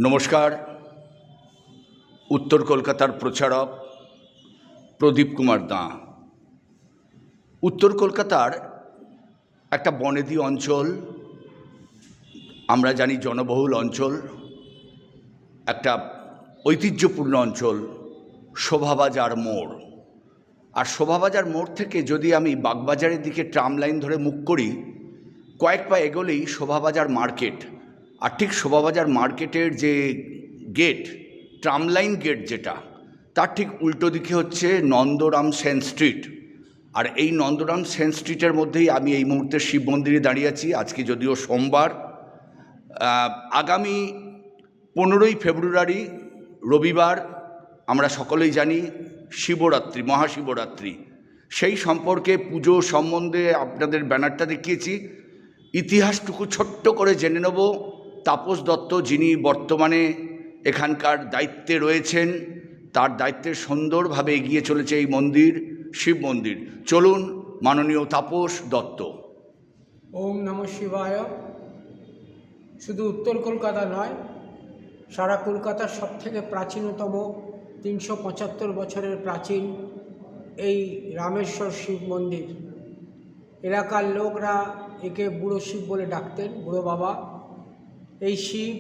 নমস্কার। উত্তর কলকাতার প্রচারক প্রদীপ কুমার দাঁ। উত্তর কলকাতার একটা বনেদি অঞ্চল, আমরা জানি জনবহুল অঞ্চল, একটা ঐতিহ্যপূর্ণ অঞ্চল, শোভাবাজার মোড়। আর শোভাবাজার মোড় থেকে যদি আমি বাগবাজারের দিকে ট্রাম লাইন ধরে মুখ করি, কয়েক পা এগোলেই শোভাবাজার মার্কেট। আর ঠিক শোভাবাজার মার্কেটের যে গেট, ট্রাম লাইন গেট যেটা, তার ঠিক উল্টো দিকে হচ্ছে নন্দরাম সেন স্ট্রিট। আর এই নন্দরাম সেন স্ট্রিটের মধ্যেই আমি এই মুহূর্তে শিব মন্দিরে দাঁড়িয়ে আছি। আজকে যদিও সোমবার, আগামী 15ই ফেব্রুয়ারি রবিবার, আমরা সকলেই জানি শিবরাত্রি, মহাশিবরাত্রি। সেই সম্পর্কে পুজো সম্বন্ধে আপনাদের ব্যানারটা দেখিয়েছি। ইতিহাসটুকু ছোট্ট করে জেনে নেব। তাপস দত্ত, যিনি বর্তমানে এখানকার দায়িত্বে রয়েছেন, তার দায়িত্বে সুন্দরভাবে এগিয়ে চলেছে এই মন্দির, শিব মন্দির। চলুন, মাননীয় তাপস দত্ত। ওম নমঃ শিবায়। শুধু উত্তর কলকাতা নয়, সারা কলকাতার সবথেকে প্রাচীনতম 375 বছরের প্রাচীন এই রামেশ্বর শিব মন্দির। এলাকার লোকরা একে বুড়ো শিব বলে ডাকতেন, বুড়ো বাবা। এই শিব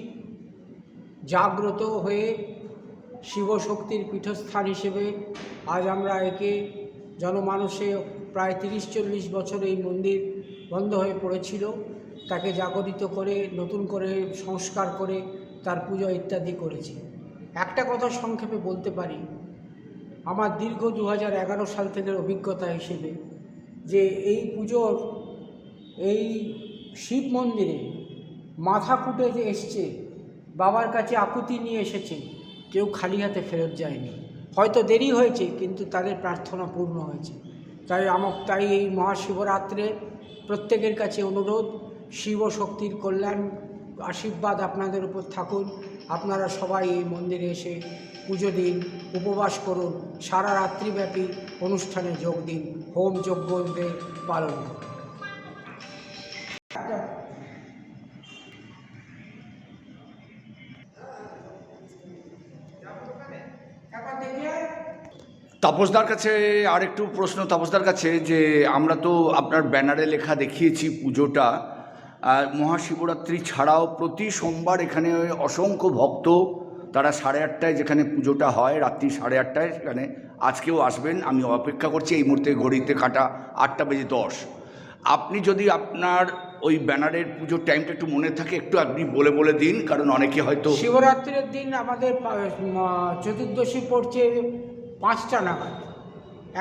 জাগ্রত হয়ে শিবশক্তির পীঠস্থান হিসেবে আজ আমরা একে জনমানসে প্রায় 30-40 বছর এই মন্দির বন্ধ হয়ে পড়েছিল, তাকে জাগরিত করে নতুন করে সংস্কার করে তার পুজো ইত্যাদি করেছি। একটা কথা সংক্ষেপে বলতে পারি, আমার দীর্ঘ 2011 সাল থেকে অভিজ্ঞতা হিসেবে, যে এই পুজোর এই শিব মন্দিরে মাথা কুটে যে এসছে, বাবার কাছে আকুতি নিয়ে এসেছে, কেউ খালি হাতে ফেরত যায়নি। হয়তো দেরি হয়েছে, কিন্তু তাদের প্রার্থনা পূর্ণ হয়েছে। তাই এই মহাশিবরাত্রে প্রত্যেকের কাছে অনুরোধ, শিবশক্তির কল্যাণ আশীর্বাদ আপনাদের উপর থাকুন। আপনারা সবাই এই মন্দিরে এসে পুজো দিন, উপবাস করুন, সারা রাত্রিব্যাপী অনুষ্ঠানে যোগ দিন, হোম যজ্ঞদের পালন করুন। তাপসদার কাছে আর একটু প্রশ্ন, তাপসদার কাছে, যে আমরা তো আপনার ব্যানারে লেখা দেখিয়েছি পুজোটা মহাশিবরাত্রি ছাড়াও প্রতি সোমবার এখানে অসংখ্য ভক্ত, তারা 8:30টায় যেখানে পুজোটা হয়, রাত্রি 8:30টায়, সেখানে আজকেও আসবেন। আমি অপেক্ষা করছি। এই মুহূর্তে ঘড়িতে কাটা 8:10। আপনি যদি আপনার ওই ব্যানারের পুজোর টাইমটা একটু মনে থাকে, একটু আপনি বলে দিন, কারণ অনেকে হয়তো। শিবরাত্রির দিন আমাদের চতুর্দশী পড়ছে 5টা নাগাদ।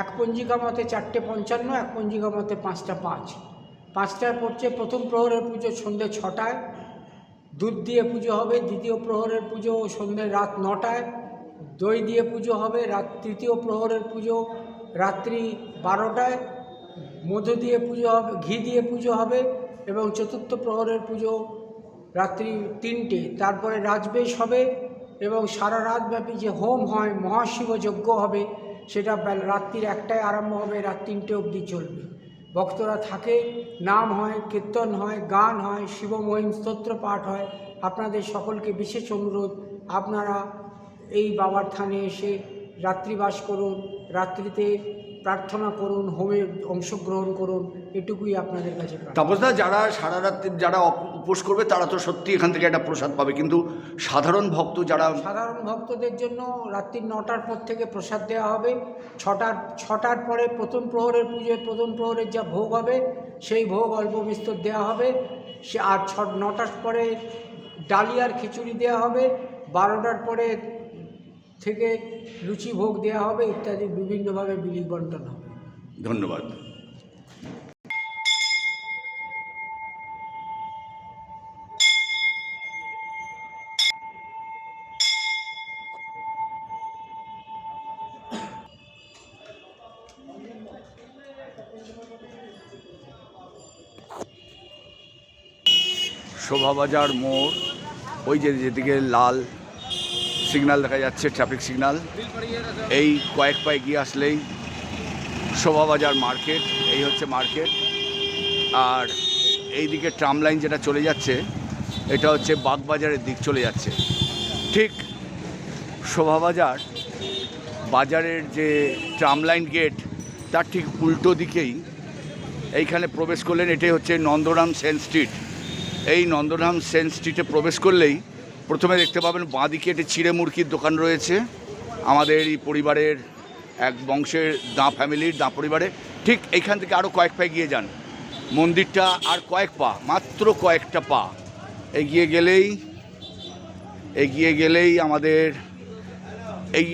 এক পঞ্জিকা মতে 4:55, এক পঞ্জিকা মতে 5:05। 5টায় পড়ছে। প্রথম প্রহরের পুজো সন্ধ্যে 6টায়, দুধ দিয়ে পুজো হবে। দ্বিতীয় প্রহরের পুজো সন্ধ্যে রাত 9টায়, দই দিয়ে পুজো হবে। তৃতীয় প্রহরের পুজো রাত্রি 12টায়, মধু দিয়ে পুজো হবে, ঘি দিয়ে পুজো হবে। এবং চতুর্থ প্রহরের পুজো রাত্রি 3টে। তারপরে রাজবেশ হবে এবং সারা রাতব্যাপী যে হোম হয়, মহাশিব যজ্ঞ হবে, সেটা রাত্রির 1টায় আরম্ভ হবে, রাত 3টে অবধি চলবে। ভক্তরা থাকে, নাম হয়, কীর্তন হয়, গান হয়, শিবমহিম স্তোত্র পাঠ হয়। আপনাদের সকলকে বিশেষ অনুরোধ, আপনারা এই বাবার থানে এসে রাত্রিবাস করুন, রাত্রিতে প্রার্থনা করুন, হোমে অংশগ্রহণ করুন, এটুকুই আপনাদের কাছে। তাপসদা, যারা সারা রাত্রি যারা উপোস করবে, তারা তো সত্যি এখান থেকে একটা প্রসাদ পাবে, কিন্তু সাধারণ ভক্তদের জন্য রাত্রি 9টার পর থেকে প্রসাদ দেওয়া হবে। 6টার পরে প্রথম প্রহরের পুজোয় প্রথম প্রহরের যা ভোগ হবে, সেই ভোগ অল্প বিস্তর দেওয়া হবে। আর 9টার পরে ডালিয়ার খিচুড়ি দেওয়া হবে। 12টার পরে থেকে লুচি ভোগ দেওয়া হবে ইত্যাদি বিভিন্নভাবে বিলি বন্টন হবে। ধন্যবাদ। শোভাবাজার মোড়, ওই যে যেদিকে লাল সিগন্যাল দেখা যাচ্ছে, ট্রাফিক সিগন্যাল, এই কয়েক পা এগিয়ে আসলেই শোভাবাজার মার্কেট। এই হচ্ছে মার্কেট। আর এই দিকে ট্রাম লাইন যেটা চলে যাচ্ছে, এটা হচ্ছে বাগবাজারের দিক চলে যাচ্ছে। ঠিক শোভাবাজার বাজারের যে ট্রাম লাইন গেট, তার ঠিক উল্টো দিকেই এইখানে প্রবেশ করলেন। এটাই হচ্ছে নন্দরাম সেন স্ট্রিট। এই নন্দরাম সেন স্ট্রিটে প্রবেশ করলেই প্রথমে দেখতে পাবেন বাঁদিকে একটি চিড়ে মুরগির দোকান রয়েছে, আমাদের এই পরিবারের এক বংশের দাঁ ফ্যামিলির, দাঁ পরিবারে। ঠিক এইখান থেকে আরও কয়েক পা এগিয়ে যান, মন্দিরটা আর কয়েক পা, মাত্র কয়েকটা পা এগিয়ে গেলেই আমাদের এই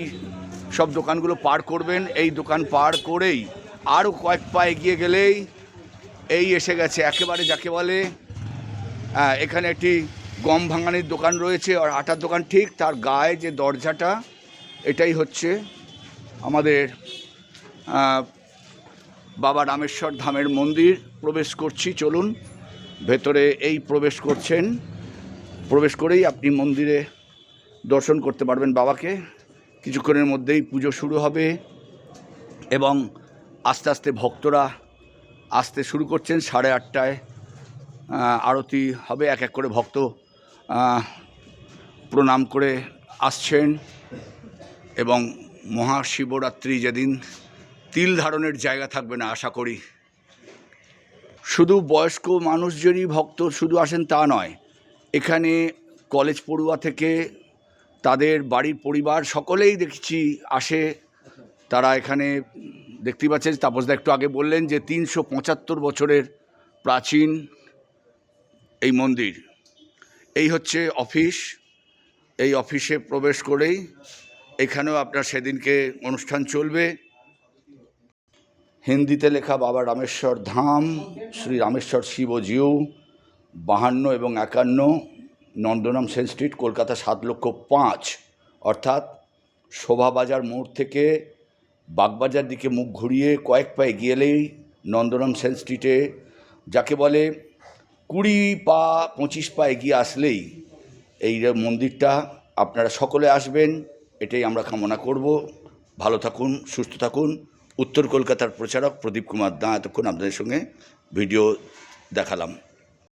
সব দোকানগুলো পার করবেন। এই দোকান পার করেই আরও কয়েক পা এগিয়ে গেলেই এই এসে গেছে একেবারে যাকে বলে, এখানে একটি গম ভাঙানির দোকান রয়েছে আর আটার দোকান। ঠিক তার গায়ে যে দরজাটা, এটাই হচ্ছে আমাদের বাবা রামেশ্বর ধামের মন্দির। প্রবেশ করছি, চলুন ভেতরে। এই প্রবেশ করছেন, প্রবেশ করেই আপনি মন্দিরে দর্শন করতে পারবেন বাবাকে। কিছুক্ষণের মধ্যেই পুজো শুরু হবে এবং আস্তে আস্তে ভক্তরা আসতে শুরু করছেন। 8:30টায় আরতি হবে। এক এক করে ভক্ত প্রণাম করে আসছেন এবং মহাশিবরাত্রি যেদিন তিল ধারণের জায়গা থাকবে না আশা করি। শুধু বয়স্ক মানুষদেরই ভক্ত শুধু আসেন তা নয়, এখানে কলেজ পড়ুয়া থেকে তাদের বাড়ির পরিবার সকলেই দেখছি আসে। তারা এখানে দেখতে পাচ্ছেন, তাপসদা একটু আগে বললেন যে 375 বছরের প্রাচীন এই মন্দির। এই হচ্ছে অফিস। এই অফিসে প্রবেশ করেই এখানেও আপনার সেদিনকে অনুষ্ঠান চলবে। হিন্দিতে লেখা বাবা রামেশ্বর ধাম, শ্রী রামেশ্বর শিবজিউ, 52 এবং 51, নন্দরাম সেন স্ট্রিট, কলকাতা 7,05,000। অর্থাৎ শোভাবাজার মোড় থেকে বাগবাজার দিকে মুখ ঘুরিয়ে কয়েক পা এগিয়ে এলেই নন্দরাম সেন স্ট্রিটে, যাকে বলে 20 পা 25 পা এগিয়ে আসলেই এই মন্দিরটা। আপনারা সকলে আসবেন, এটাই আমরা কামনা করব। ভালো থাকুন, সুস্থ থাকুন। উত্তর কলকাতার প্রচারক প্রদীপ কুমার দাঁ এতক্ষণ আপনাদের সঙ্গে ভিডিও দেখালাম।